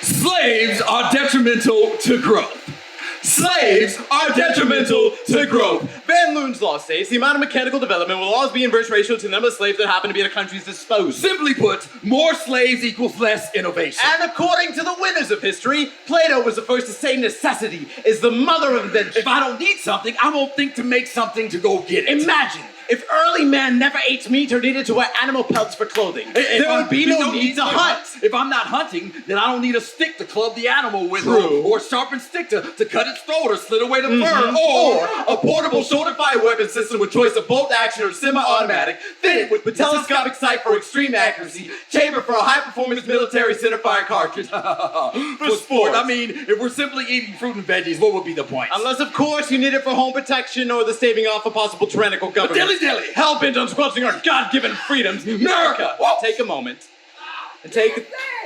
Slaves are detrimental to growth. Slaves are detrimental to growth. Van Loon's law states the amount of mechanical development will always be inverse ratio to the number of slaves that happen to be at a country's disposal. Simply put, more slaves equals less innovation. And according to the winners of history, Plato was the first to say necessity is the mother of invention. If I don't need something, I won't think to make something to go get it. Imagine if early man never ate meat or needed to wear animal pelts for clothing. There would be no need to hunt. If I'm not hunting, then I don't need a stick to club the animal with, True. or a sharpened stick to cut its throat or slit away the fur, or a portable shoulder-fired weapon system with choice of bolt action or semi-automatic, fitted with telescopic sight for extreme accuracy, chamber for a high-performance military center-fire cartridge. For sport. I mean, if we're simply eating fruit and veggies, what would be the point? Unless, of course, you need it for home protection or the staving off of possible tyrannical government. Dilly-dilly! Hell-bent on squelching our God-given freedoms. America! Take a moment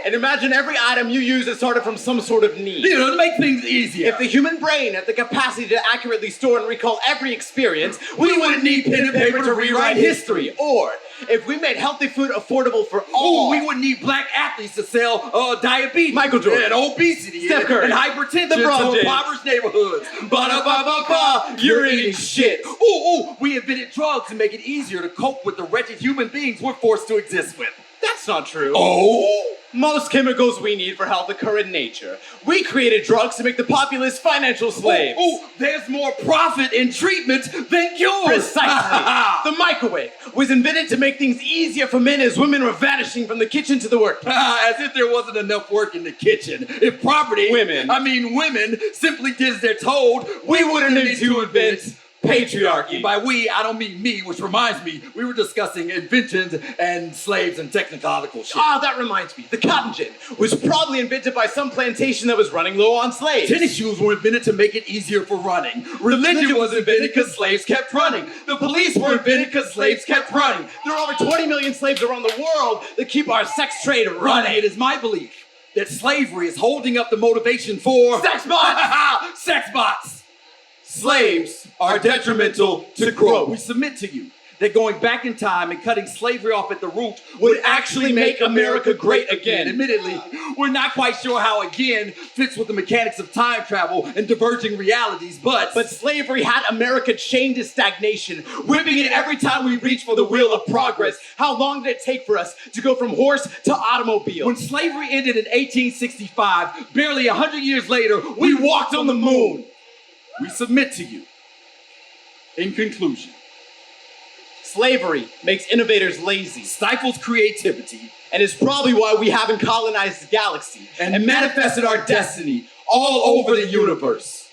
and imagine every item you use is started from some sort of need. You know, to make things easier. If the human brain had the capacity to accurately store and recall every experience, we wouldn't need pen and paper to rewrite history. Or if we made healthy food affordable for all, we wouldn't need black athletes to sell diabetes, Michael Jordan, and obesity, Steph Curry, and hypertension LeBron to James. impoverished neighborhoods. Ba-da-ba-ba-ba, you're eating shit. Ooh, we invented drugs to make it easier to cope with the wretched human beings we're forced to exist with. That's not true. Oh? Most chemicals we need for health occur in nature. We created drugs to make the populace financial slaves. There's more profit in treatment than cures. Precisely. The microwave was invented to make things easier for men as women were vanishing from the kitchen to the workplace. As if there wasn't enough work in the kitchen. If women simply did as they're told, we wouldn't need to invent patriarchy. By we, I don't mean me, which reminds me, we were discussing inventions and slaves and technological shit. That reminds me. The cotton gin was probably invented by some plantation that was running low on slaves. Tennis shoes were invented to make it easier for running. Religion was invented because slaves kept running. The police were invented because slaves kept running. There are over 20 million slaves around the world that keep our sex trade running. It is my belief that slavery is holding up the motivation for sex bots. Sex bots. Slaves are detrimental to growth. We submit to you that going back in time and cutting slavery off at the root would actually make America great again. Admittedly, we're not quite sure how again fits with the mechanics of time travel and diverging realities, but slavery had America chained to stagnation, whipping it every time we reach for the wheel of progress. How long did it take for us to go from horse to automobile? When slavery ended in 1865, barely 100 years later, we walked on the moon. We submit to you. In conclusion, slavery makes innovators lazy, stifles creativity, and is probably why we haven't colonized the galaxy and manifested our destiny all over the universe.